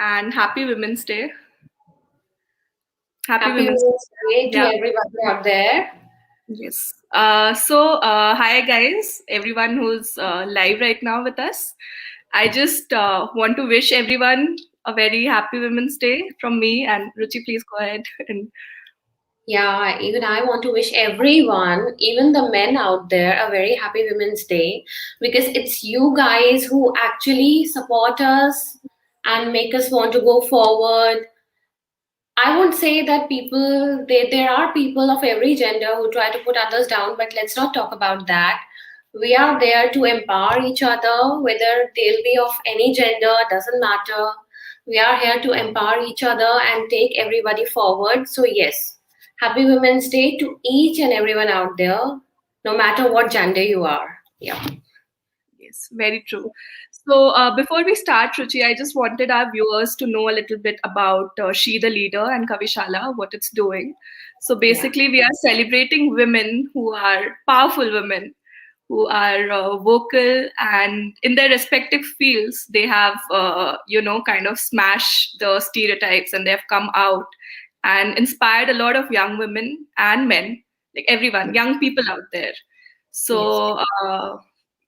and happy Women's Day. Happy Happy Women's Women's Day Day. to Yeah. everybody out there. Yes. Hi guys, everyone who's live right now with us. I just want to wish everyone a very happy Women's Day from me. And Ruchi, please go ahead. And Yeah, even I want to wish everyone, even the men out there, a very happy Women's Day because it's you guys who actually support us and make us want to go forward. I won't say that there are people of every gender who try to put others down, but let's not talk about that. We are there to empower each other, whether they'll be of any gender, doesn't matter. We are here to empower each other and take everybody forward. So, yes, happy Women's Day to each and everyone out there, no matter what gender you are. Yeah. yes, very true. So before we start, Ruchi, I just wanted our viewers to know a little bit about She the Leader and Kavishala, what it's doing. So Yeah. basically, we are celebrating women who are powerful women, who are vocal, and in their respective fields they have kind of smashed the stereotypes, and they have come out and inspired a lot of young women and men, like everyone, young people out there. Yes. So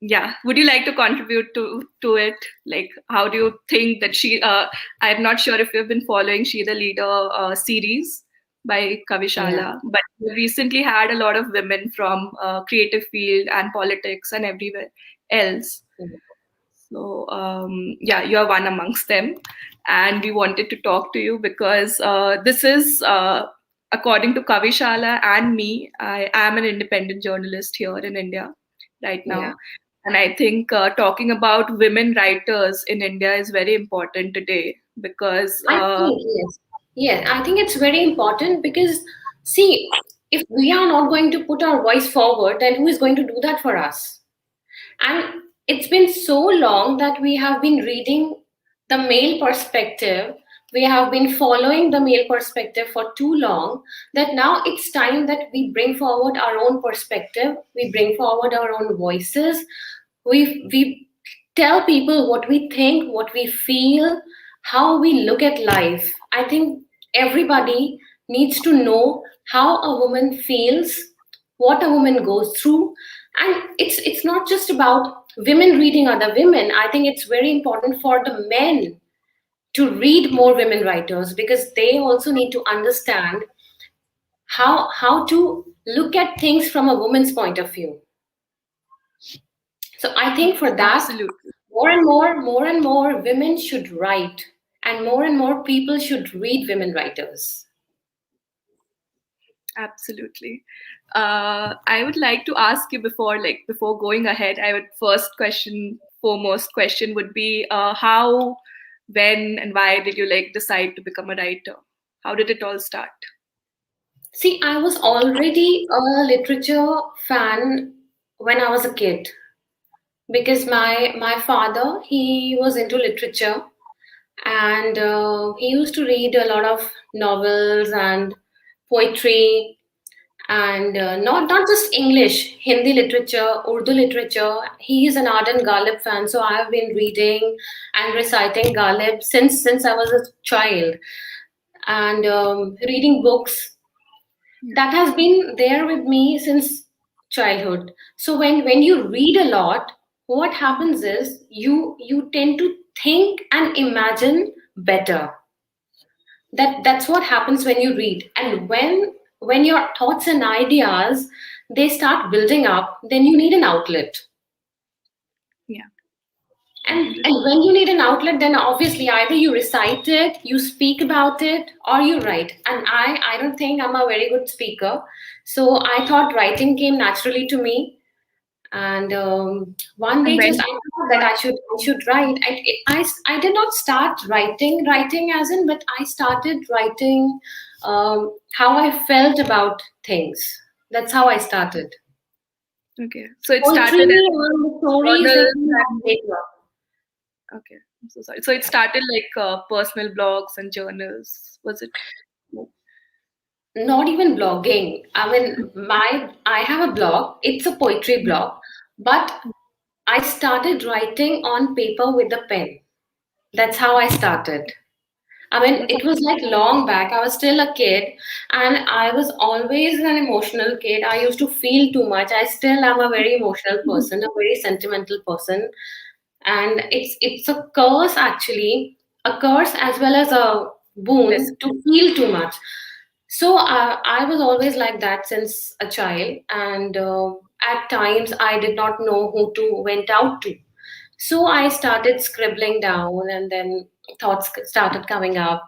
yeah, would you like to contribute to it? Like, how do you think that I'm not sure if you've been following She the Leader series by Yeah. Kavishala, but we recently had a lot of women from creative field and politics and everywhere else. So yeah, you are one amongst them, and we wanted to talk to you because this is, according to Kavishala and me, I am an independent journalist here in India right Yeah. now, and I think talking about women writers in India is very important today because I think, yes. Yes, I think it's very important because, see, if we are not going to put our voice forward, then who is going to do that for us? And it's been so long that we have been reading the male perspective. We have been following the male perspective for too long that now it's time that we bring forward our own perspective. We bring forward our own voices. We tell people what we think, what we feel, how we look at life. I think everybody needs to know how a woman feels, what a woman goes through, and it's not just about women reading other women. I think it's very important for the men to read more women writers because they also need to understand how to look at things from a woman's point of view. So I think for that, absolutely. more and more women should write, and more people should read women writers. Absolutely. I would like to ask you before going ahead. I would foremost question would be how, when, and why did you decide to become a writer? How did it all start? See, I was already a literature fan when I was a kid because my father, he was into literature, and he used to read a lot of novels and poetry, and not just English, Hindi literature, Urdu literature. He is an ardent Ghalib fan, so I have been reading and reciting Ghalib since I was a child, and reading books. That has been there with me since childhood. So when you read a lot, what happens is you tend to think and imagine better. That's what happens when you read, and when your thoughts and ideas, they start building up, then you need an outlet. Yeah, And when you need an outlet, then obviously either you recite it, you speak about it, or you write. And I don't think I'm a very good speaker, so I thought writing came naturally to me. And one and day, when just I thought that I should write. I did not start writing as in, but I started writing how I felt about things. That's how I started. okay, so it Poetry started as and the stories they journals came out and later. okay, I'm so sorry. So it started like personal blogs and journals, was it? Not even blogging. I mean, I have a blog. It's a poetry blog, but I started writing on paper with a pen. That's how I started. I mean, That's it was like long back. I was still a kid, and I was always an emotional kid. I used to feel too much. I still am a very emotional person, a very sentimental person, and it's a curse actually, a curse as well as a blessing. boon to feel too much. So I was always like that since a child, and at times I did not know who to went out to. So I started scribbling down, and then thoughts started coming up.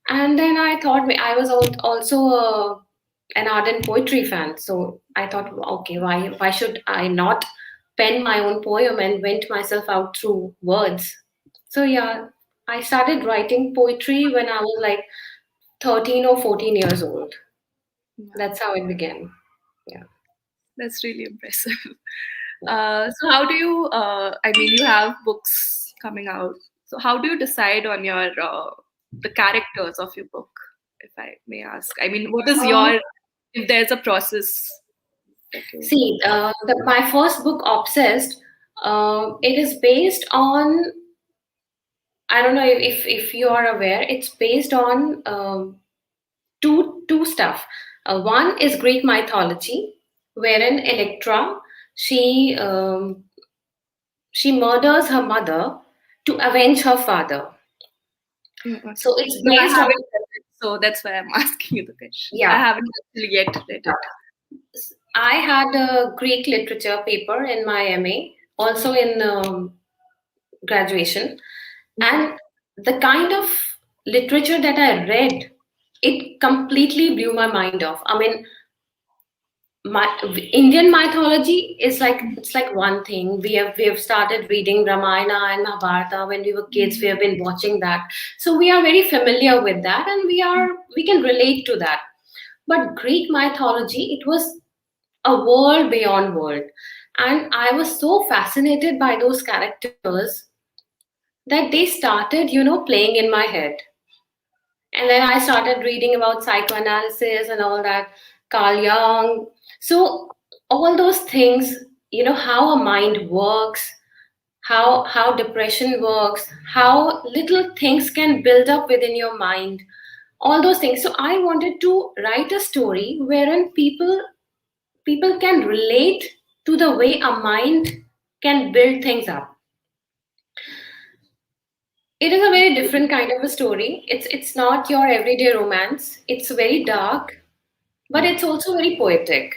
And then I thought I was also an ardent poetry fan. So I thought, okay, why should I not pen my own poem and vent myself out through words? So yeah, I started writing poetry when I was like 13 or 14 years old. Yeah, That's how it began. Yeah. that's really impressive. Yeah. So how do you? I mean, you have books coming out. So how do you decide on your the characters of your book, if I may ask? I mean, what is Um, your, if there's a process that you? See, my first book, Obsessed, it is based on, I don't know if you are aware, it's based on two stuff. One is Greek mythology, wherein Electra she um, she murders her mother to avenge her father. Okay. So it's No, I based on, haven't read it, so that's why I'm asking you the question. I yeah. haven't actually yet read it. I had a Greek literature paper in my MA, also in graduation, Okay. and the kind of literature that I read, it completely blew my mind off. I mean, my Indian mythology is like, it's like one thing. We have started reading Ramayana and Mahabharata when we were kids. We have been watching that, so we are very familiar with that, and we can relate to that. But Greek mythology, it was a world beyond world, and I was so fascinated by those characters that they started, playing in my head. And then I started reading about psychoanalysis and all that, Carl Jung. So all those things, how a mind works, how depression works, how little things can build up within your mind, all those things. So I wanted to write a story wherein people can relate to the way a mind can build things up. It is a very different kind of a story. It's not your everyday romance. It's very dark, but it's also very poetic.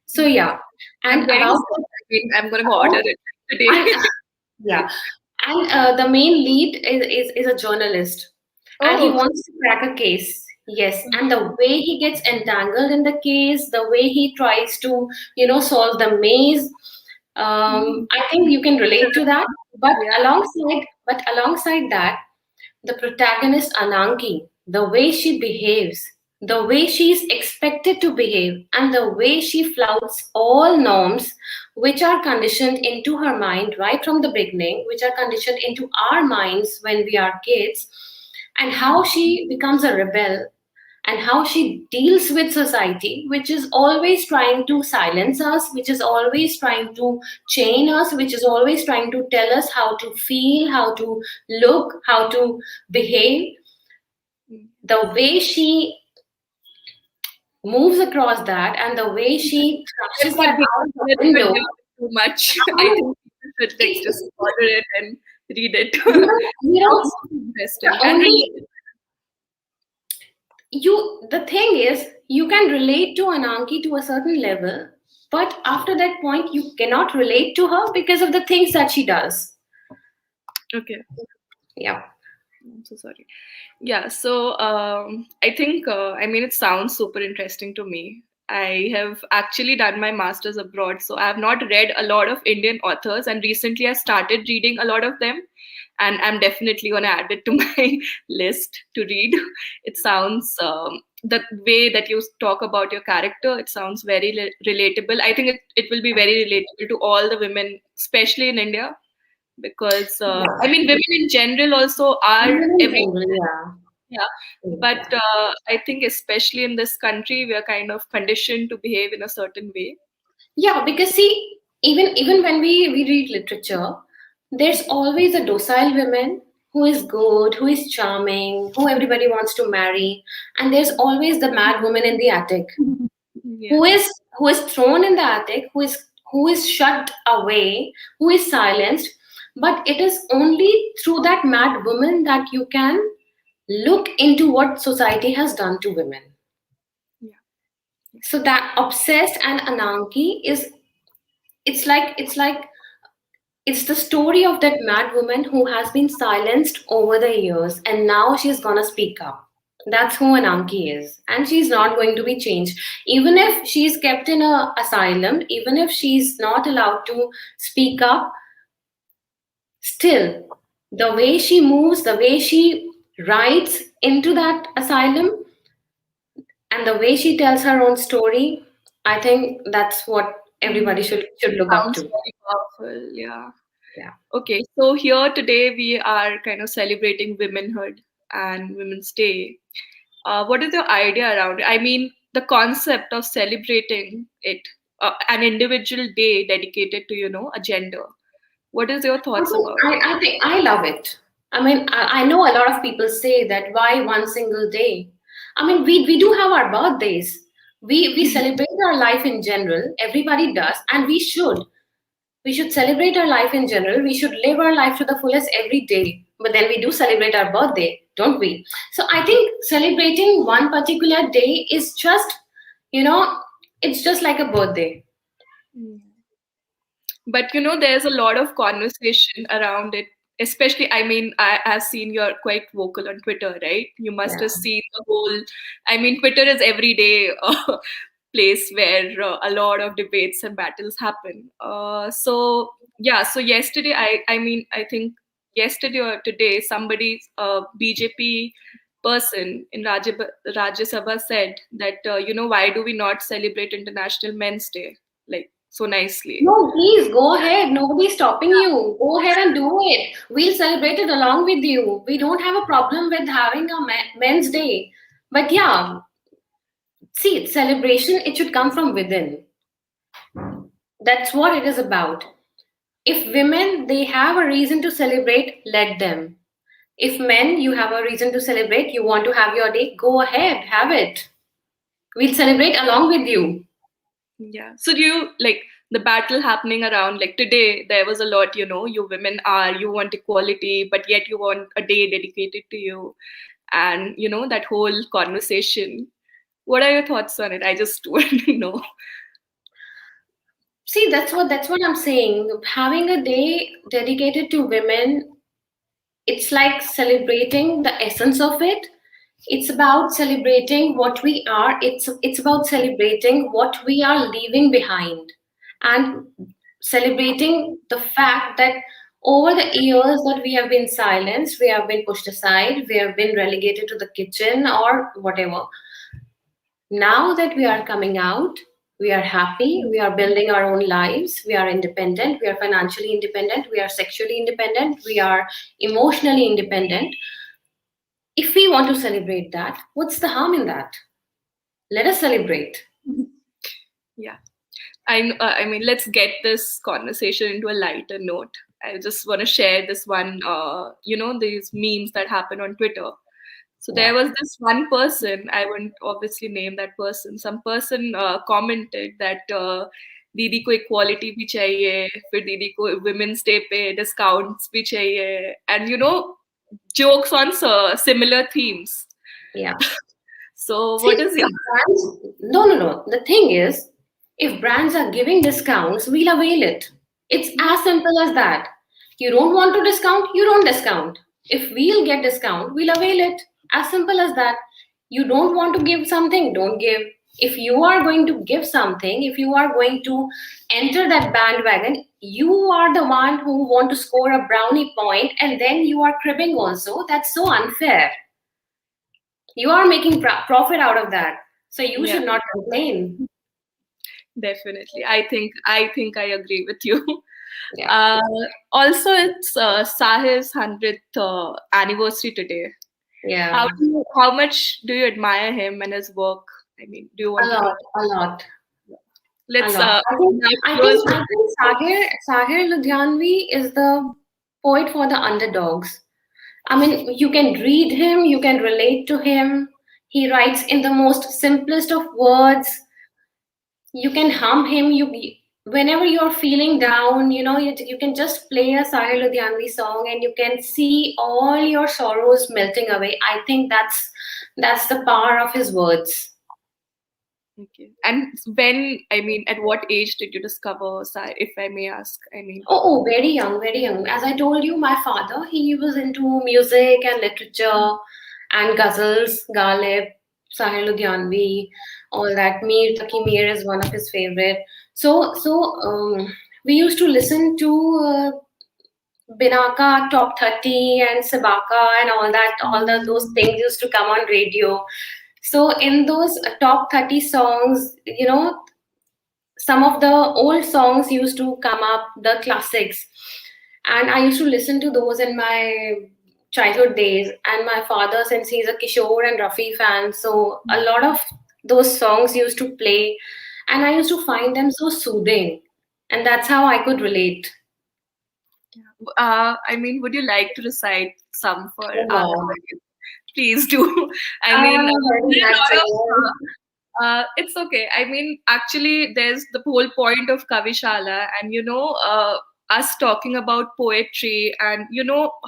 So yeah, and I'm very about sorry. I mean, I'm going to order about it and today. yeah, and the main lead is a journalist, and he Oh, wants to crack a case. Yes, and the way he gets entangled in the case, the way he tries to solve the maze, I think you can relate to that. But yeah. alongside that, the protagonist Ananki, the way she behaves, the way she is expected to behave, and the way she flouts all norms which are conditioned into her mind right from the beginning, which are conditioned into our minds when we are kids, and how she becomes a rebel, and how she deals with society, which is always trying to silence us, which is always trying to chain us, which is always trying to tell us how to feel, how to look, how to behave. The way she moves across that, and the way she Let's thrashes not that give out the let's not window, give it too much. I I mean, think people should like it's, just order it and read it. you know, you know, Sounds interesting the and only related. the thing is, you can relate to Ananki to a certain level, but after that point, you cannot relate to her because of the things that she does. Okay. Yeah. I'm so sorry. Yeah, so I think, I mean, it sounds super interesting to me. I have actually done my master's abroad, so I have not read a lot of Indian authors, and recently I started reading a lot of them, and I'm definitely going to add it to my list to read. It sounds, the way that you talk about your character, it sounds very relatable. I think it will be very relatable to all the women, especially in India, because I Yeah. mean, women in general also are Even in every, general, yeah. yeah, but Yeah. I think especially in this country, we are kind of conditioned to behave in a certain way. Yeah, because see, even when we read literature, there's always a docile woman who is good, who is charming, who everybody wants to marry, and there's always the mad woman in the attic Yeah. who is thrown in the attic, who is shut away, who is silenced. But it is only through that mad woman that you can look into what society has done to women. Yeah. So that obsessed and Ananki is, it's like it's the story of that mad woman who has been silenced over the years and now she's gonna speak up. That's who Ananki is. And she's not going to be changed. Even if she's kept in a asylum, even if she's not allowed to speak up, still the way she moves, the way she writes into that asylum, and the way she tells her own story, I think that's what everybody Mm. should look up Sounds to. very powerful. Yeah. Yeah. Okay, so here today we are kind of celebrating womenhood and Women's Day. What is your idea around it? I mean, the concept of celebrating it, an individual day dedicated to, a gender. What is your thoughts about it? I think I love it. I mean, I know a lot of people say that why one single day? I mean, we do have our birthdays. We celebrate our life in general. Everybody does, and we should. We should celebrate our life in general. We should live our life to the fullest every day. But then we do celebrate our birthday, don't we? So I think celebrating one particular day is just, you know, it's just like a birthday. Mm. But there's a lot of conversation around it, especially, I mean, I've seen you're quite vocal on Twitter, right? You must Yeah. have seen the whole, I mean, Twitter is everyday place where a lot of debates and battles happen. So yeah, so yesterday, I mean, I think yesterday or today, somebody, BJP person in Rajya Sabha said that, why do we not celebrate International Men's Day, like, so nicely? No, please go ahead. Nobody's stopping you. Go ahead and do it. We'll celebrate it along with you. We don't have a problem with having a men's day. But yeah, see, celebration, it should come from within. That's what it is about. If women, they have a reason to celebrate, let them. If men, you have a reason to celebrate, you want to have your day, go ahead, have it. We'll celebrate along with you. Yeah. So do you like the battle happening around, like today there was a lot, you women you want equality, but yet you want a day dedicated to you, and that whole conversation. What are your thoughts on it? I just want to know. See, that's what I'm saying. Having a day dedicated to women, it's like celebrating the essence of it. It's about celebrating what we are. It's about celebrating what we are leaving behind, and celebrating the fact that over the years that we have been silenced, we have been pushed aside, we have been relegated to the kitchen or whatever. Now that we are coming out, we are happy, we are building our own lives, we are independent, we are financially independent, we are sexually independent, we are emotionally independent. If we want to celebrate that, what's the harm in that? Let us celebrate. Yeah. I mean, let's get this conversation into a lighter note. I just want to share this one, these memes that happen on Twitter. So there Yeah. was this one person, I won't obviously name that person. Some person commented that दीदी को equality भी चाहिए, फिर दीदी को women's day पे discounts भी चाहिए, and jokes on similar themes. Yeah. So See, what is your if brands, no. The thing is, if brands are giving discounts, we'll avail it. It's as simple as that. You don't want to discount, you don't discount. If we'll get discount, we'll avail it. As simple as that. You don't want to give something, don't give. If you are going to give something, if you are going to enter that bandwagon, you are the one who want to score a brownie point and then you are cribbing also. That's so unfair. You are making profit out of that, so you yeah? should not complain. Definitely. I think I agree with you. Yeah. Uh, Also, it's Sahil's 100th anniversary today. Yeah, How much do you admire him and his work? I mean, do you a want to lot, talk? a lot, a Let's lot. I think now I yours. think I think Sahir Ludhianvi is the poet for the underdogs. I mean, you can read him, you can relate to him. He writes in the most simplest of words. You can hum him. Whenever you're feeling down, you can just play a Sahil Ludhianvi song and you can see all your sorrows melting away. I think that's the power of his words. Okay. And when, I mean, at what age did you discover Sai, if I may ask? I mean, Oh, very young, very young. As I told you, my father, he was into music and literature and ghazals, Ghalib, Sahil Ludhianvi, all that. Mir Taki Mir is one of his favorite. We used to listen to Binaka, Top 30 and Sabaka and all that, those things used to come on radio. So in those top 30 songs, some of the old songs used to come up, the classics, and I used to listen to those in my childhood days. And my father, since he's a Kishore and Rafi fan, so a lot of those songs used to play, and I used to find them so soothing, and that's how I could relate. I mean, would you like to recite some for Oh, our wow. audience? Please do. I I mean, am a very there are a bad lot of singer. it's okay. I mean, actually, there's the whole point of Kavishala, and us talking about poetry, and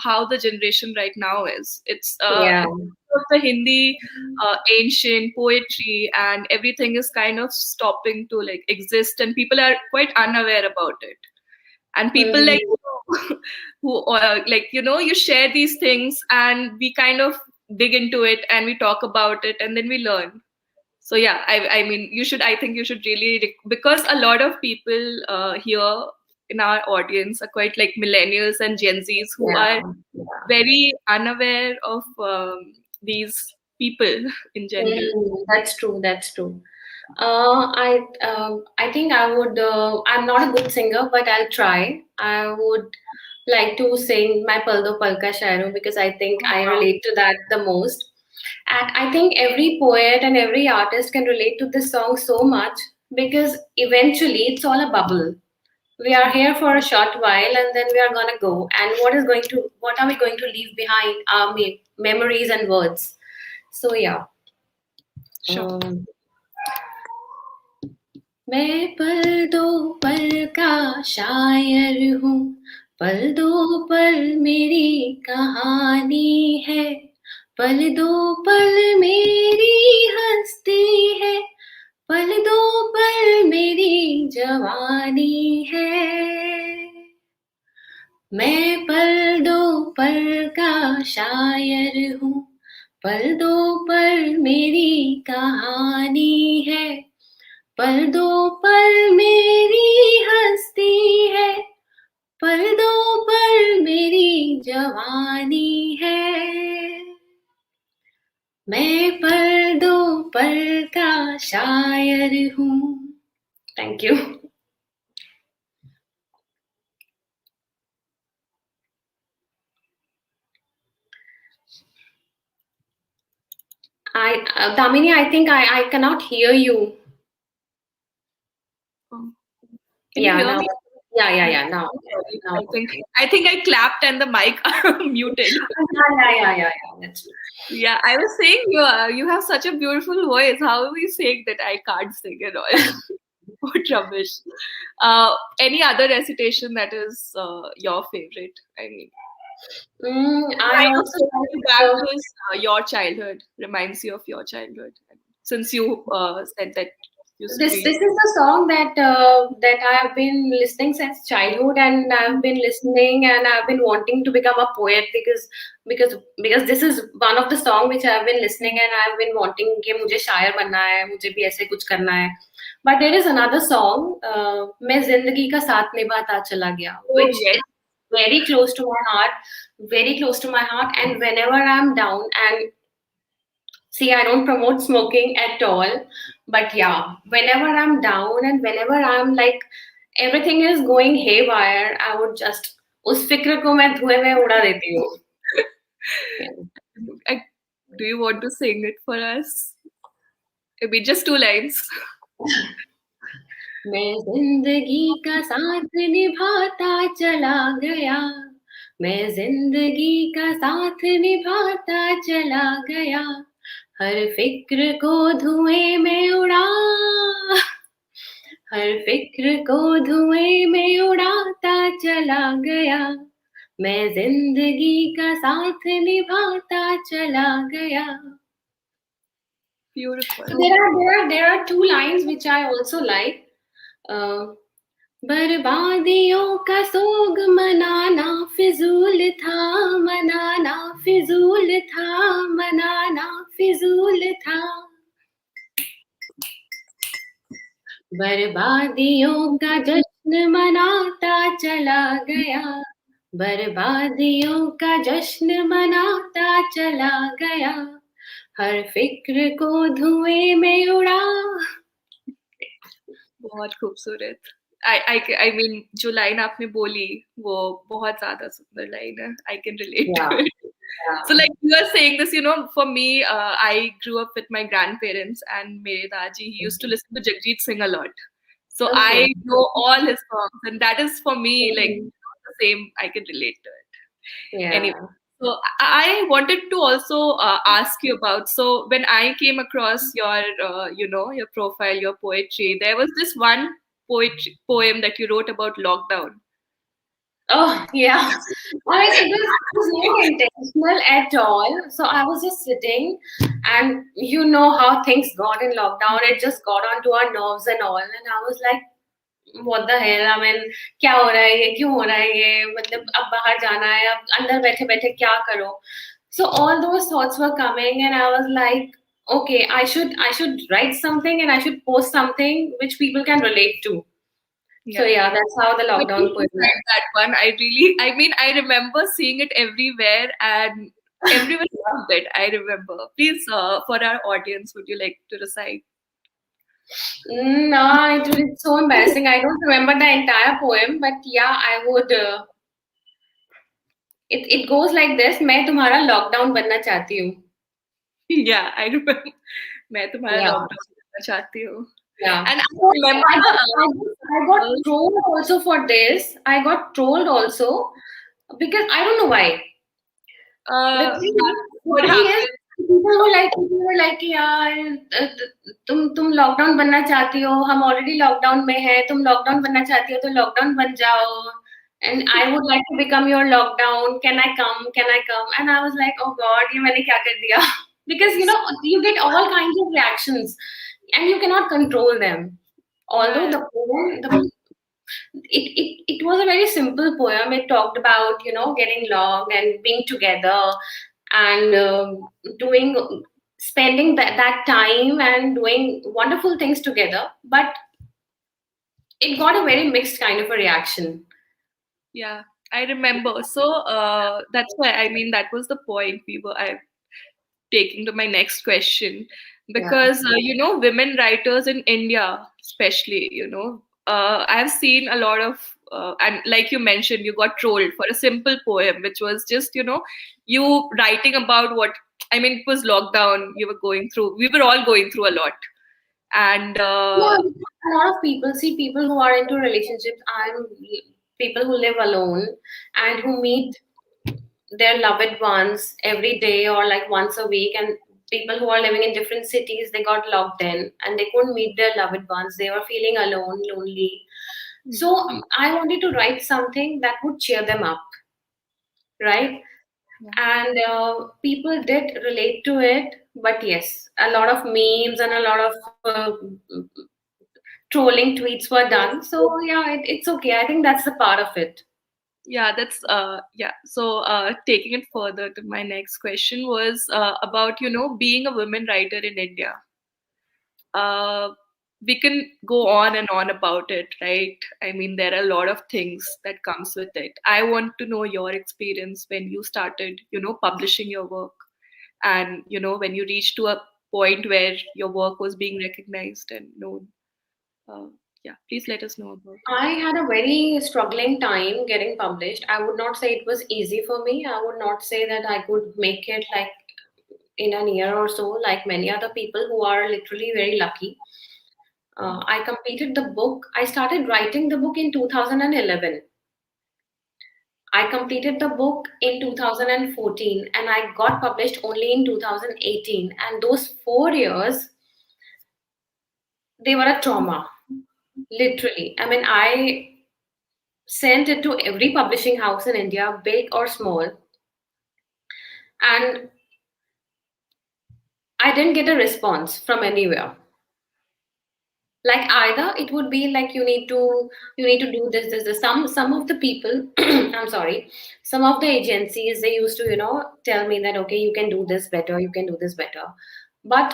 how the generation right now is. Yeah. It's of the Hindi ancient poetry, and everything is kind of stopping to like exist, and people are quite unaware about it. And people like Mhm. who like you share these things, and we kind of dig into it, and we talk about it, and then we learn. So yeah, I mean, I think you should really, because a lot of people here in our audience are quite like millennials and Gen Zs who Yeah. are very unaware of these people in general. That's true. That's true. I think I would. I'm not a good singer, but I'll try. I would like to sing my Paldo Palka Shairu because I think Oh, I wow. relate to that the most. And I think every poet and every artist can relate to this song so much because eventually it's all a bubble. We are here for a short while and then we are gonna go. And what are we going to leave behind? Our memories and words. So yeah. Sure. Um, मैं पल दो पल का शायर हूँ, पल दो पल मेरी कहानी है, पल दो पल मेरी हस्ती है, पल दो पल मेरी जवानी है। मैं पल दो पल का शायर हूँ, पल दो पल मेरी कहानी है, पल दो पल मेरी हस्ती है, पल दो पल मेरी जवानी है। मैं पल दो पल का शायर हूँ। Thank you. Damini, I think I cannot hear you. Oh. Can you Yeah, hear now. me? Yeah. Now, Sorry. now. I think I clapped and the mic muted. Yeah. That's true. Yeah, I was saying you have such a beautiful voice. How are we saying that I can't sing at all? What rubbish. Any other recitation that is your favorite? I mean, I kind of also takes like you back to your childhood, reminds you of your childhood. Since you said that you used to this read. is the song that I have been listening since childhood, and I've been listening, and I've been wanting to become a poet because this is one of the song which I've been listening, and I've been wanting कि मुझे शायर बनना है, मुझे भी ऐसे कुछ करना है. But there is another song, मैं जिंदगी का साथ निभाता चला गया, Oh, which yes. is very close to my heart, very close to my heart, and whenever I'm down and see, I don't promote smoking at all. But yeah, whenever I'm down and whenever I'm like everything is going haywire, I would just उस फिक्र को मैं धुएं में उड़ा देती हूँ. Yeah. I, do you want to sing it for us? I mean, just two lines. मैं जिंदगी का साथ निभाता चला गया, मैं जिंदगी का साथ निभाता चला गया, हर फिक्र को धुएं में उड़ा, हर फिक्र को धुएं में उड़ाता चला गया, मैं जिंदगी का साथ निभाता चला गया. Beautiful. So there are two lines which I also like. Uh, बर्बादियों का सोग मनाना फिजूल था, मनाना फिजूल था, मनाना फिजूल था. बर्बादियों का जश्न मनाता चला गया, बर्बादियों का जश्न मनाता चला गया, हर फिक्र को धुएं में उड़ा. बहुत खूबसूरत. I mean जो लाइन आपने बोली वो बहुत ज़्यादा सुंदर लाइन है. I can relate to Yeah, it. So yeah. like you are saying this, for me, I grew up with my grandparents and mere daji, he used to listen to Jagjit Singh a lot. So I Okay. know all his songs and that is for me like Mhm. the same, I can relate to it. Anyway, Yeah. so I wanted to also ask you about, so when I came across your, your profile, your poetry, there was this one poem that you wrote about lockdown. Oh, yeah. I mean, it was not intentional at all. So I was just sitting, and you know how things got in lockdown. It just got onto our nerves and all. And I was like, what the hell? I mean, क्या हो रहा है ये? क्यों हो रहा है ये? मतलब अब बाहर जाना है, अब अंदर बैठे बैठे क्या करो? So all those thoughts were coming, and I was like, okay, I should write something and I should post something which people can relate to. So Yeah. yeah, that's how the I lockdown did poem. decide that one. I mean, I remember seeing it everywhere and everyone loved it. I remember. Please, for our audience, would you like to recite? No, it's so embarrassing. I don't remember the entire poem, but yeah, I would. It goes like this. मैं तुम्हारा lockdown बनना चाहती हूँ. Yeah, I remember. मैं तुम्हारा Yeah, lockdown करना चाहती हूँ. yeah. And I So remember I got trolled also for this. I got trolled also because I don't know why. The thing, that the would thing is, happen. people were like कि यार तुम lockdown बनना चाहती हो, हम already lockdown में हैं, तुम लॉकडाउन बनना चाहती हो तो लॉकडाउन बन जाओ. And I would like to become your lockdown. Can I come? Can I come? And I was like, oh God, ये मैंने क्या कर दिया? Because you get all kinds of reactions, and you cannot control them. Although Yeah, the poem, it was a very simple poem. It talked about getting along and being together and doing spending that time and doing wonderful things together. But it got a very mixed kind of a reaction. yeah, I remember. So that's why I mean that was the point we were. I taking to my next question Yeah. because women writers in India especially I've seen a lot of and like you mentioned you got trolled for a simple poem which was just you writing about what I mean it was lockdown you were going through we were all going through a lot and Yeah, a lot of people see people who are into relationships and people who live alone and who meet their loved ones every day or like once a week, and people who are living in different cities, they got locked in and they couldn't meet their loved ones. They were feeling alone, lonely. So I wanted to write something that would cheer them up, right? yeah, And people did relate to it, but yes, a lot of memes and a lot of trolling tweets were done. So yeah, it's okay. I think that's the part of it. yeah that's yeah so taking it further to my next question was about being a women writer in India. uh, we can go on and on about it, right? I mean, there are a lot of things that comes with it. I want to know your experience when you started, publishing your work, and when you reached to a point where your work was being recognized and known. Uh, yeah, please let us know about it. I had a very struggling time getting published. I would not say it was easy for me. I would not say that I could make it like in a year or so, like many other people who are literally very lucky. I completed the book. I started writing the book in 2011. I completed the book in 2014 and I got published only in 2018. And those 4 years, they were a trauma, literally. I mean, I sent it to every publishing house in India, big or small, and I didn't get a response from anywhere. Like either it would be like you need to do this. Some of the people, I'm sorry, some of the agencies they used to tell me that okay you can do this better, you can do this better, but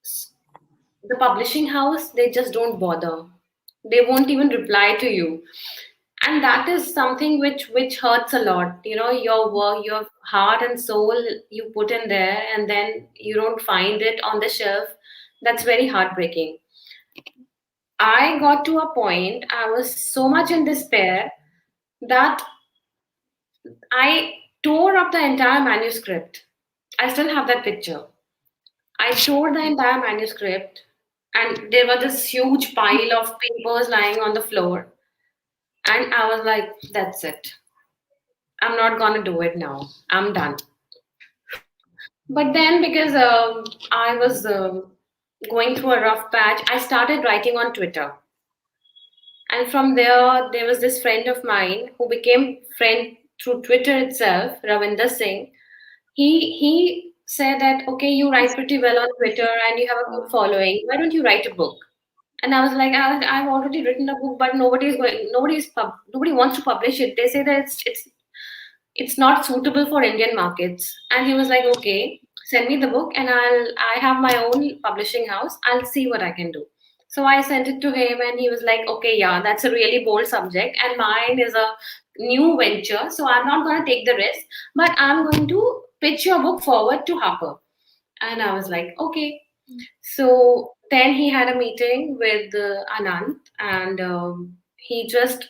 s- the publishing house they just don't bother. They won't even reply to you, and that is something which hurts a lot. Your work, your heart and soul you put in there, and then you don't find it on the shelf. That's very heartbreaking. I got to a point, I was so much in despair that I tore up the entire manuscript. I still have that picture. I tore the entire manuscript, and there was this huge pile of papers lying on the floor. And I was like, that's it. I'm not gonna do it now. I'm done. But then, because I was going through a rough patch, I started writing on Twitter. And from there was this friend of mine who became friend through Twitter itself, Ravinder Singh. He said that okay, you write pretty well on Twitter and you have a good following. Why don't you write a book? And I was like, I've already written a book, but nobody wants to publish it. They say that it's not suitable for Indian markets. And he was like, okay, send me the book and I have my own publishing house. I'll see what I can do. So I sent it to him and he was like, okay, yeah, that's a really bold subject. And mine is a new venture. So I'm not going to take the risk, but I'm going to pitch your book forward to Harper. And I was like, okay. So then he had a meeting with Anand, and he just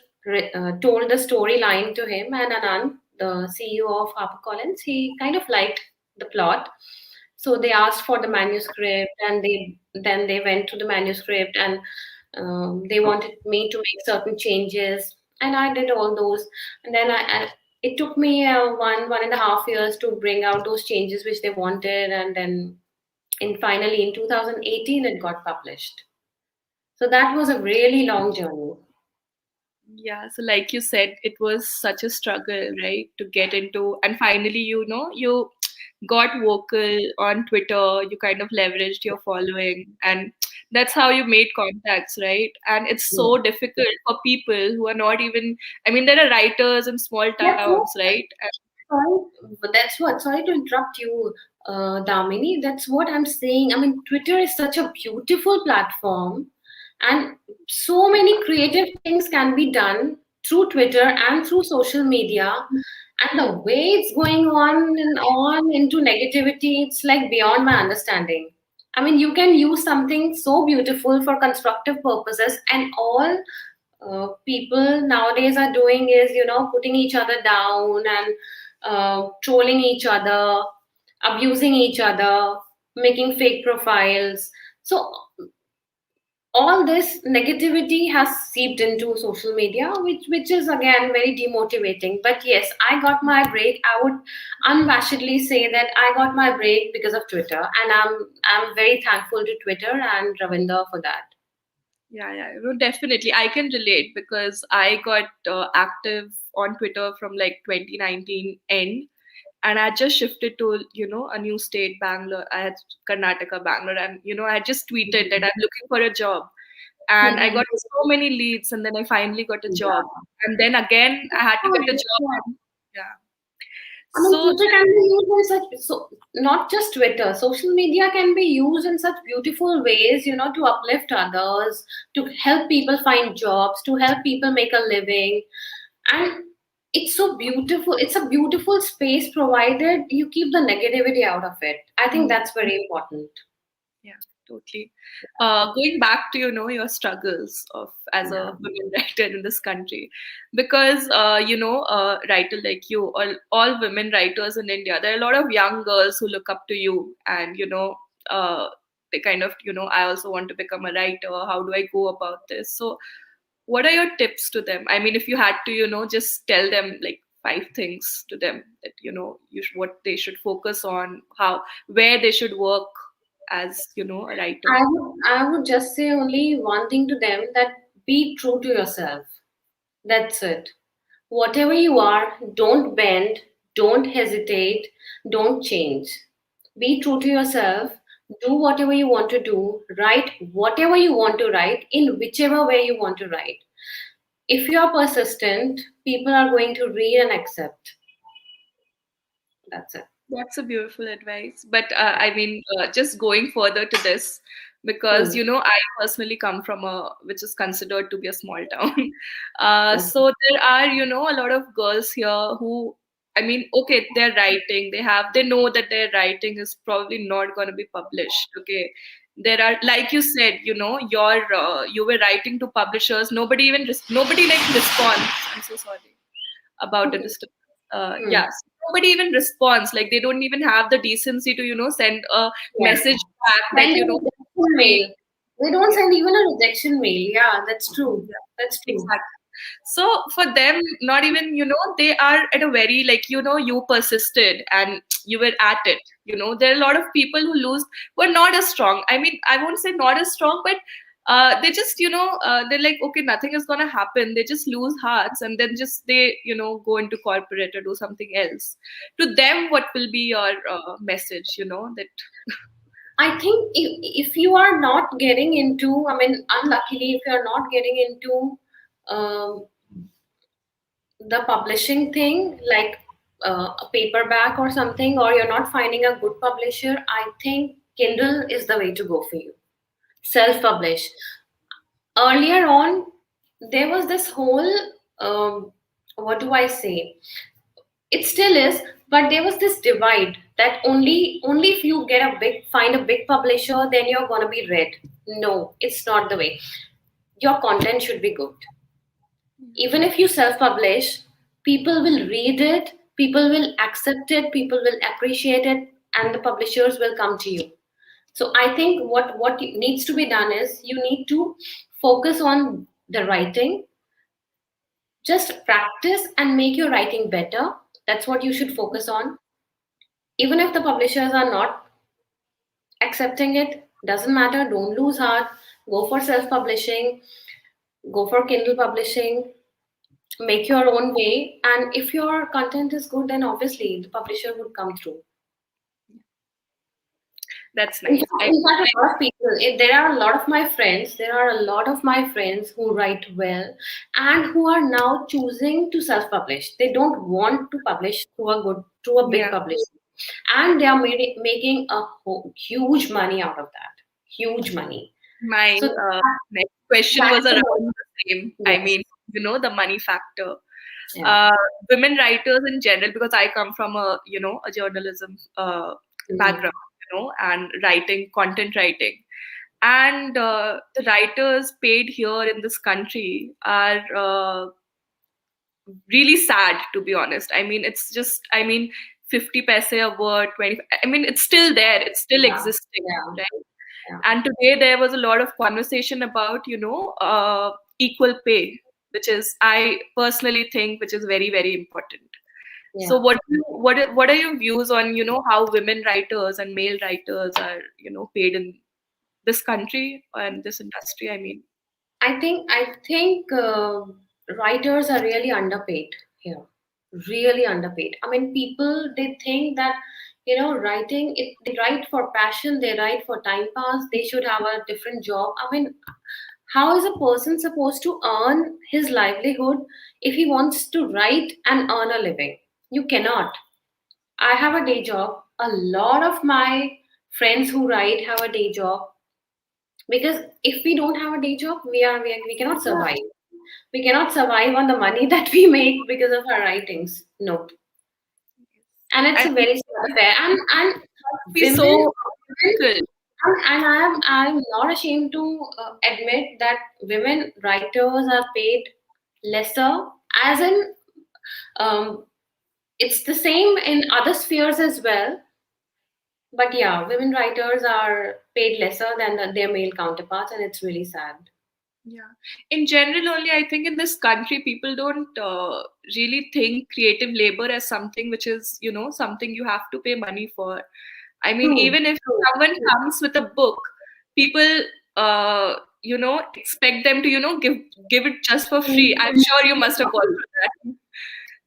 told the storyline to him. And Anand, the CEO of HarperCollins, he kind of liked the plot. So they asked for the manuscript, and they went to the manuscript, and they wanted me to make certain changes, and I did all those. And then it took me 1.5 years to bring out those changes which they wanted, and then finally in 2018 it got published. So that was a really long journey. Yeah, so like you said, it was such a struggle, right, to get into, and finally, you got vocal on Twitter, you kind of leveraged your following, and that's how you made contacts, right? And it's Yeah. so difficult for people who are not even, I mean, there are writers in small That's towns, what. right? And Sorry, but that's what. Sorry to interrupt you, Damini. That's what I'm saying. I mean, Twitter is such a beautiful platform, and so many creative things can be done through Twitter and through social media. And the way it's going on and on into negativity, it's like beyond my understanding. I mean, you can use something so beautiful for constructive purposes, and all people nowadays are doing is putting each other down and trolling each other, abusing each other, making fake profiles. So all this negativity has seeped into social media, which is again very demotivating. But yes, I got my break. I would unabashedly say that I got my break because of Twitter, and I'm very thankful to Twitter and Ravinder for that. yeah, no, definitely. I can relate because I got active on Twitter from like 2019 end, and I just shifted to a new state, Bangalore. I had Karnataka, Bangalore, and I just tweeted that I'm looking for a job, and I got so many leads, and then I finally got a job, Yeah. and then again I had to get a job, Yeah. and yeah, I mean, so Twitter can be used in such so not just Twitter. Social media can be used in such beautiful ways, to uplift others, to help people find jobs, to help people make a living, and it's so beautiful. It's a beautiful space provided you keep the negativity out of it. I think that's very important. yeah, totally. Going back to your struggles of as Yeah. a women writer in this country, because writer like you, all women writers in India, there are a lot of young girls who look up to you, and they kind of I also want to become a writer. How do I go about this? So, what are your tips to them? I mean, if you had to just tell them like five things to them that what they should focus on, how where they should work as a writer. I would just say only one thing to them, that be true to yourself. That's it. Whatever you are, don't bend, don't hesitate, don't change. Be true to yourself. Do whatever you want to do. Write whatever you want to write in whichever way you want to write. If you are persistent, people are going to read and accept. That's it. That's a beautiful advice. But I mean, just going further to this, because Hmm. I personally come from which is considered to be a small town. Okay. So there are, a lot of girls here who, I mean, okay, they're writing, they know that their writing is probably not going to be published. Okay. There are, like you said, you were writing to publishers. Nobody like responds. I'm so sorry about the Okay. disturbance. Hmm. Yeah, so nobody even responds. Like they don't even have the decency to send a Yeah. message back that Send a rejection sorry. mail. They don't Yeah, send even a rejection mail. Yeah, that's true. yeah, That's true. exactly. So for them, not even they are at a very like you persisted and you were at it. There are a lot of people who lose were not as strong. I mean, I won't say not as strong, but they just they're like, okay, nothing is gonna happen. They just lose hearts and then just they go into corporate or do something else. To them, what will be your message? That I think if you are not getting into, I mean, unluckily, if you are not getting into um, the publishing thing, like a paperback or something, or you're not finding a good publisher, I think Kindle is the way to go for you. Self publish. Earlier on, there was this whole, what do I say? It still is, but there was this divide that only if you get a big find a big publisher, then you're gonna be read. No, it's not the way. Your content should be good. Even if you self-publish, people will read it, people will accept it, people will appreciate it, and the publishers will come to you. So I think what needs to be done is you need to focus on the writing. Just practice and make your writing better. That's what you should focus on. Even if the publishers are not accepting it, doesn't matter. Don't lose heart. Go for self publishing, go for Kindle publishing, make your own way. And if your content is good, then obviously the publisher would come through. that's In nice. fact, in fact, a lot of people, there are a lot of my friends, there are a lot of my friends who write well and who are now choosing to self-publish. They don't want to publish through a big Yeah, publisher. And they are making a huge money out of that. Huge money. my So next question that's was the around most, the same. I yes. mean, the money factor. Yeah. uh, Women writers in general, because I come from a journalism Mhm. background, and writing, content writing, and the writers paid here in this country are really sad, to be honest. I mean, it's just, I mean, 50 paise a word, 20. I mean, it's still there, it's still Yeah. existing, Yeah. right? Yeah. And today there was a lot of conversation about, equal pay, which is, I personally think, which is very, very important. So Yeah. what are your views on, how women writers and male writers are, paid in this country and this industry? I mean, I think writers are really underpaid here. Really underpaid. I mean, people they think that writing it they write for passion, they write for time pass. They should have a different job. I mean, how is a person supposed to earn his livelihood if he wants to write and earn a living? You cannot. I have a day job. A lot of my friends who write have a day job because if we don't have a day job, we cannot survive. We cannot survive on the money that we make because of our writings. No, and it's I a mean, very sad affair. And must be women, so difficult. and I'm not ashamed to admit that women writers are paid lesser. As in, um, it's the same in other spheres as well. But yeah, women writers are paid lesser than their male counterparts, and it's really sad. Yeah. In general, only I think in this country, people don't really think creative labor as something which is, something you have to pay money for. I mean, True, even if true, someone true. comes with a book, people, expect them to, give it just for free. I'm sure you must have gone through that.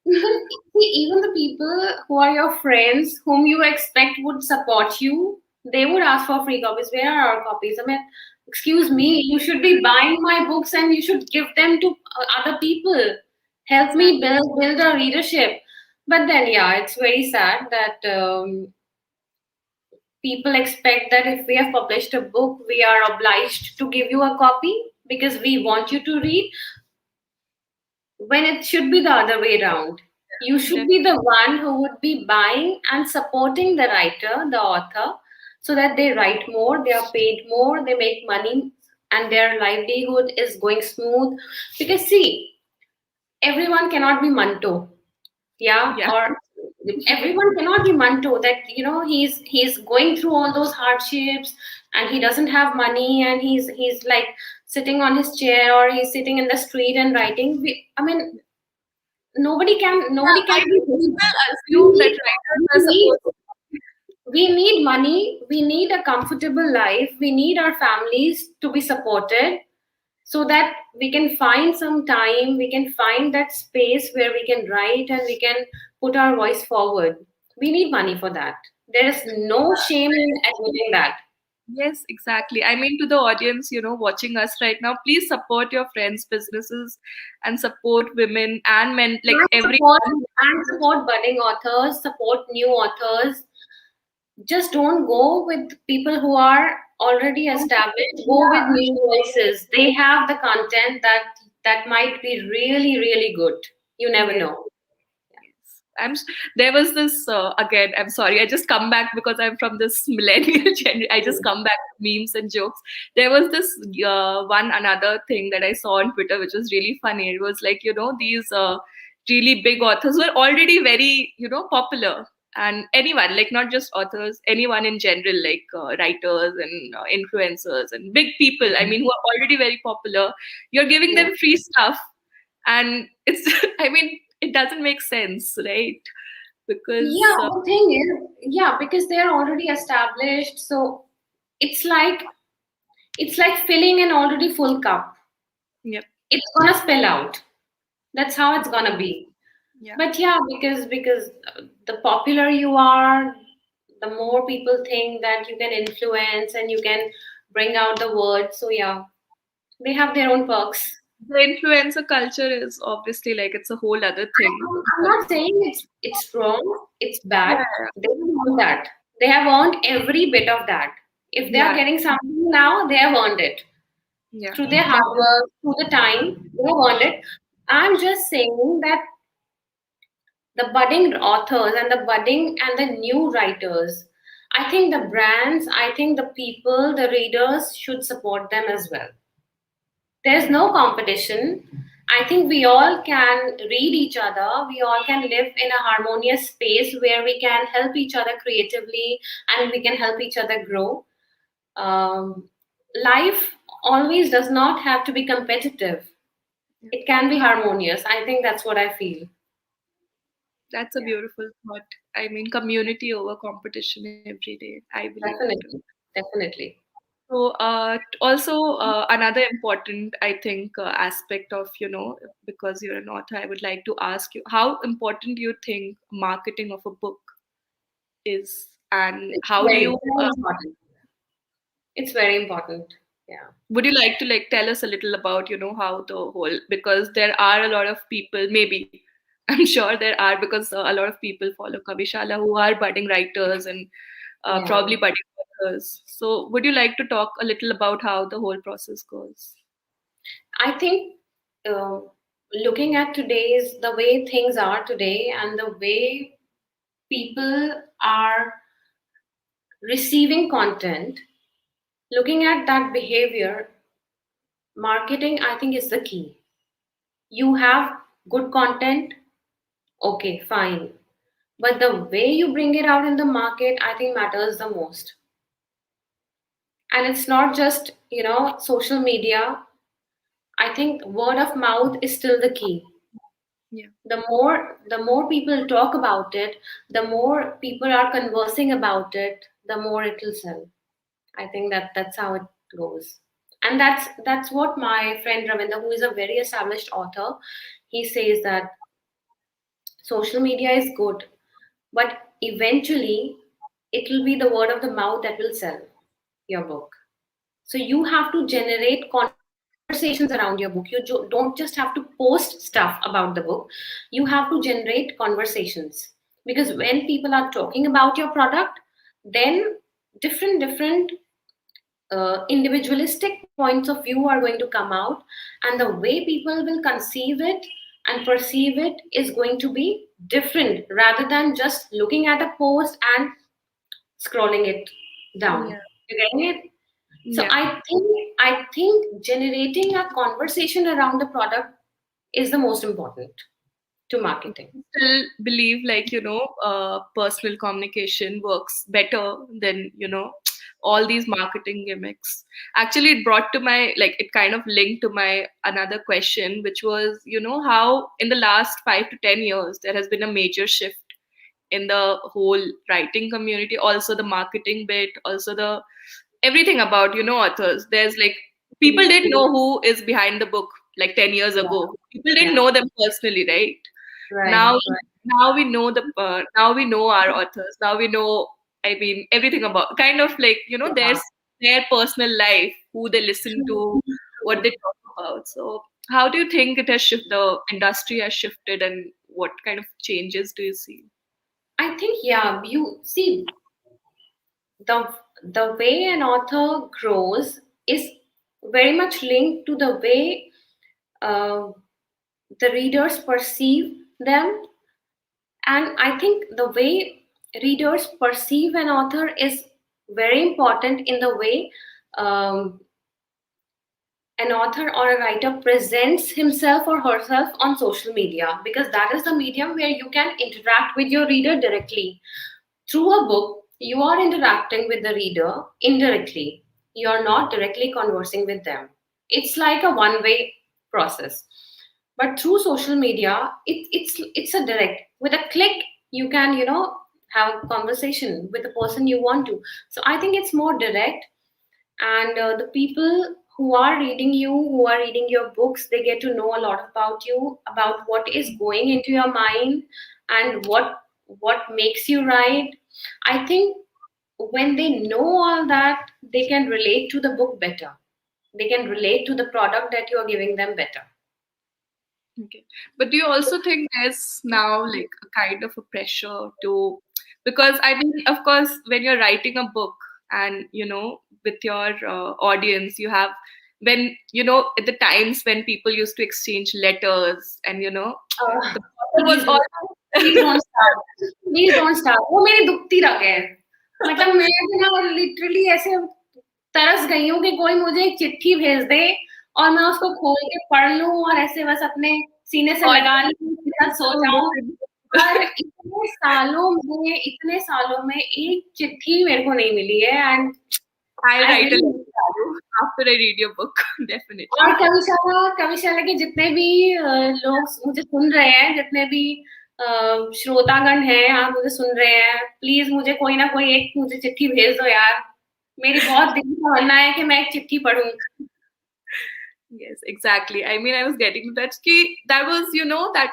Even see, even the people who are your friends, whom you expect would support you, they would ask for free copies. Where are our copies? I mean, excuse me, you should be buying my books and you should give them to other people. Help me Exactly. build a readership. But then, yeah, it's very sad that people expect that if we have published a book, we are obliged to give you a copy because we want you to read, when it should be the other way around. You should be the one who would be buying and supporting the writer, the author, so that they write more, they are paid more, they make money, and their livelihood is going smooth. Because, see, everyone cannot be Manto, yeah, Yeah. or everyone cannot be Manto. That he's going through all those hardships, and he doesn't have money, and he's like sitting on his chair, or he's sitting in the street and writing. I mean, Yeah, nobody I can be mean, doing people that. We assume that need writers we are need supposed we need money, we need a comfortable life, we need our families to be supported, so that we can find some time, we can find that space where we can write and we can put our voice forward. We need money for that. There is no shame in admitting that. Yes, exactly. I mean, to the audience, watching us right now, please support your friends' businesses and support women and men, like And support everyone. and support budding authors, support new authors. Just don't go with people who are already established. Go with Yeah. new voices. They have the content that might be really, really good. You never Yes. know. Yes. There was this again. I'm sorry. I just come back because I'm from this millennial generation. I just come back to memes and jokes. There was this one another thing that I saw on Twitter, which was really funny. It was like these really big authors were already very popular, and anyone, like not just authors, anyone in general, like writers and influencers and big people. I mean, who are already very popular. You're giving Yeah. them free stuff, and it's I mean, it doesn't make sense, right? Yeah, Because the thing is, yeah, because they're already established, so it's like it's like filling an already full cup. yep. It's gonna spill out. That's how it's gonna be. Yeah, But yeah, because the popular you are, the more people think that you can influence and you can bring out the word. So yeah, they have their own perks. the influencer culture is obviously like it's a whole other thing. I'm not saying it's wrong, it's Yeah, bad. They have earned that. They have earned every bit of that. If they are yeah, getting something now, they have earned it. yeah, Through their hard definitely. work, through the time, they have earned it. I'm just saying that the budding authors and the budding and the new writers, I think the brands, I think the people, the readers should support them as well. There's no competition. I think we all can read each other. We all can live in a harmonious space where we can help each other creatively and we can help each other grow. Life always does not have to be competitive. Yeah. It can be harmonious. I think that's what I feel. That's a Yeah, beautiful thought. I mean, community over competition every day. I believe that too. definitely. Definitely. So, also another important, I think, aspect of because you're an author, I would like to ask you how important do you think marketing of a book is, and It's how do very, you very important. It's very important. Yeah. would you like to like tell us a little about how the whole, because there are a lot of people, maybe I'm sure there are, because a lot of people follow Kavishala who are budding writers and Yeah. probably budding authors. So would you like to talk a little about how the whole process goes? I think uh, looking at today's, the way things are today and the way people are receiving content, looking at that behavior, marketing, I think, is the key. You have good content, okay, fine. But the way you bring it out in the market, I think, matters the most. And it's not just, social media. I think word of mouth is still the key. Yeah. The more people talk about it, the more people are conversing about it, the more it will sell. I think that's how it goes. And that's what my friend Ravinder, who is a very established author, he says that social media is good, but eventually it will be the word of the mouth that will sell your book. So you have to generate conversations around your book. You don't just have to post stuff about the book. You have to generate conversations, because when people are talking about your product, then different individualistic points of view are going to come out, and the way people will conceive it and perceive it is going to be different, rather than just looking at a post and scrolling it down. Yeah. You getting it? So Yeah. I think generating a conversation around the product is the most important to marketing. Still believe, like, personal communication works better than, all these marketing gimmicks. Actually, it brought to my, like, it kind of linked to my another question, which was, how in the last 5 to 10 years there has been a major shift in the whole writing community, also the marketing bit, also the everything about, authors. There's like, people didn't know who is behind the book like 10 years Yeah, ago. People didn't yeah, know them personally, right? right, Now, right. now we know now we know our authors. Now we know, I mean, everything about, kind of like, Yeah. their personal life, who they listen to, True, what they true. talk about. So how do you think it has shifted, the industry has shifted, and what kind of changes do you see? I think, yeah, you see, the way an author grows is very much linked to the way uh, the readers perceive them. And I think the way readers perceive an author is very important in the way um, an author or a writer presents himself or herself on social media, because that is the medium where you can interact with your reader directly. Through a book, you are interacting with the reader indirectly. You are not directly conversing with them. It's like a one-way process. But through social media, it's a direct. With a click, you can have a conversation with the person you want to. So I think it's more direct, and the people who are reading you, who are reading your books, they get to know a lot about you, about what is going into your mind, and what makes you write. I think when they know all that, they can relate to the book better. They can relate to the product that you are giving them better. Okay. But do you also think there's now like a kind of a pressure to, because I mean, of course, when you're writing a book and, with your audience, you have, when, at the times when people used to exchange letters and, Uh, the person was please all, don't, please don't start. Please don't start. वो मेरी दुखती रग है. मतलब मैं भी ना literally ऐसे तरस गई हूँ कि कोई मुझे एक चिट्ठी भेज दे और मैं उसको खोल के पढ़ लूँ और ऐसे बस अपने सीने से लगा लूँ, उसके साथ सो जाऊँ. पर इतने सालों में एक चिट्ठी मेरे को नहीं मिली है. And I'll I write a really. letter to you after I read your book, और definitely. कविशाला के जितने भी लोग मुझे सुन रहे हैं, जितने भी श्रोतागण हैं, आप मुझे सुन रहे हैं, प्लीज मुझे कोई ना कोई एक मुझे चिट्ठी भेज दो यार. मेरी बहुत दिल का तमन्ना है कि मैं एक चिट्ठी पढूं. Yes, exactly. I mean, I was getting to that. That was, that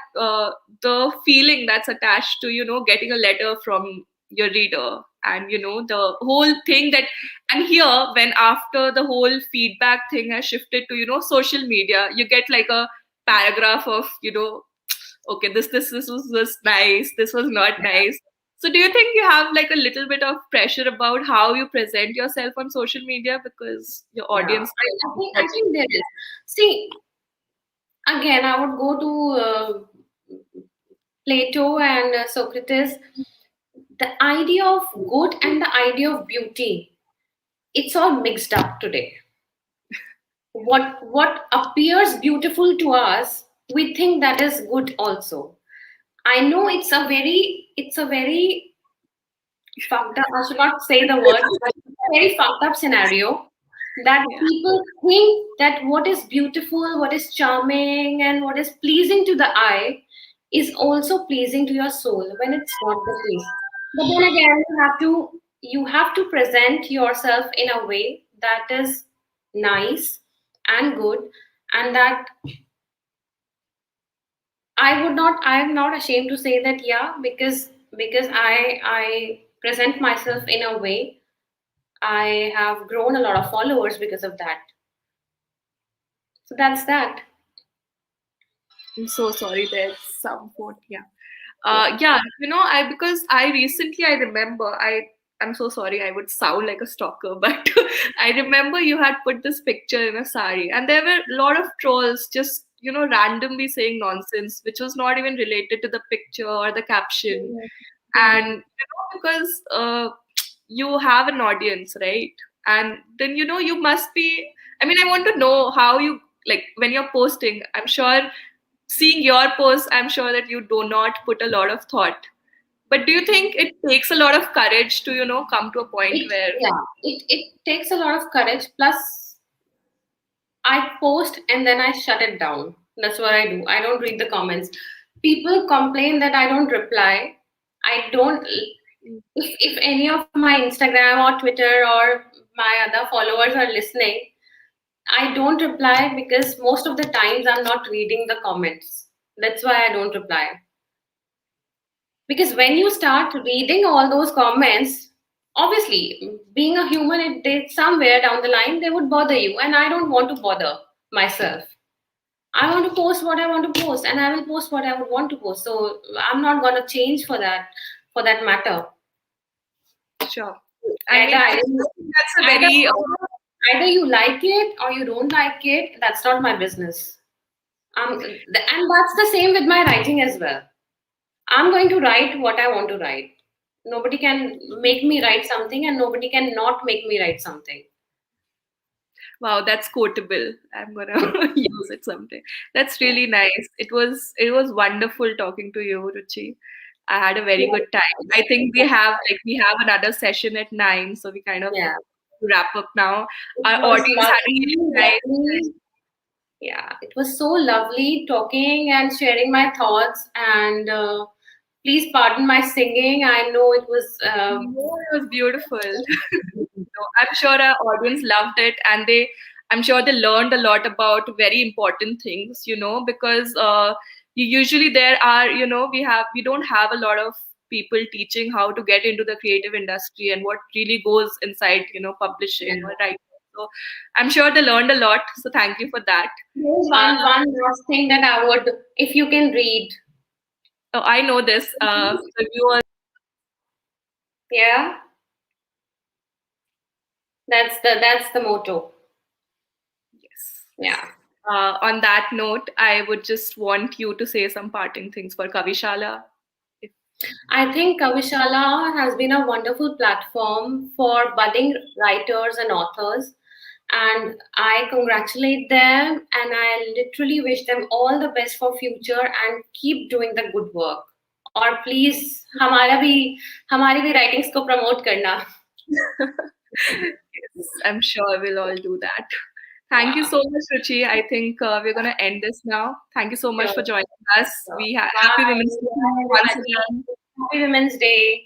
the feeling that's attached to, getting a letter from your reader, and, the whole thing that, and here, when after the whole feedback thing has shifted to, social media, you get like a paragraph of, okay, this was nice, this was not nice. So do you think you have like a little bit of pressure about how you present yourself on social media, because your Yeah, audience I think there is. See, again, I would go to Plato and Socrates. The idea of good and the idea of beauty, it's all mixed up today. What appears beautiful to us, we think that is good also. I know it's a very fucked up, I should not say the word, but it's a very fucked up scenario, that Yeah. people think that what is beautiful, what is charming, and what is pleasing to the eye is also pleasing to your soul when it's not the case. But then again, you have to present yourself in a way that is nice and good, and that I'm not ashamed to say that, yeah, because I present myself in a way. I have grown a lot of followers because of that. So that's that. I'm so sorry. There's some phone. Yeah. Yeah. Yeah, I because I recently I remember I'm so sorry I would sound like a stalker, but I remember you had put this picture in a sari, and there were a lot of trolls just randomly saying nonsense, which was not even related to the picture or the caption, Mhm. and Mhm. because you have an audience, right? And then you must be. I mean, I want to know how you like when you're posting. I'm sure seeing your posts, I'm sure that you do not put a lot of thought. But do you think it takes a lot of courage to, come to a point It where, yeah, it takes a lot of courage. Plus, I post and then I shut it down. That's what I do. I don't read the comments. People complain that I don't reply. I don't. If any of my Instagram or Twitter or my other followers are listening, I don't reply because most of the times I'm not reading the comments. That's why I don't reply. Because when you start reading all those comments, obviously, being a human, somewhere down the line they would bother you, and I don't want to bother myself. I want to post what I want to post, and I will post what I would want to post. So I'm not gonna change for that matter. sure. I Either mean, either I think that's a either very, either you like it or you don't like it. That's not my business. And that's the same with my writing as well. I'm going to write what I want to write. Nobody can make me write something, and nobody can not make me write something. wow, that's quotable. I'm gonna use it someday. That's really nice. It was wonderful talking to you, Ruchi. I had a very Yeah. good time. I think we have another session at 9, so we kind of Yeah. wrap up now. It Our was audience had a really nice. lovely. Yeah, it was so lovely talking and sharing my thoughts. And please pardon my singing. I know it was. No, it was beautiful. So I'm sure our audience loved it, and I'm sure they learned a lot about very important things, because usually there are, we don't have a lot of people teaching how to get into the creative industry and what really goes inside, publishing Yeah. or writing. So I'm sure they learned a lot. So thank you for that. There's Uh, one last thing that I would, if you can read. oh, I know this. The viewers, Yeah, that's the motto. yes. Yeah. On that note, I would just want you to say some parting things for Kavishala. If I think Kavishala has been a wonderful platform for budding writers and authors. And I congratulate them, and I literally wish them all the best for future and keep doing the good work. और please हमारी भी writings को promote करना. Yes, I'm sure we'll all do that. Thank you Yeah, so much, Ruchi. I think we're going to end this now. Thank you so much sure, for joining us. sure. Happy Bye. Women's Day Bye, once everybody. again. Happy Women's Day.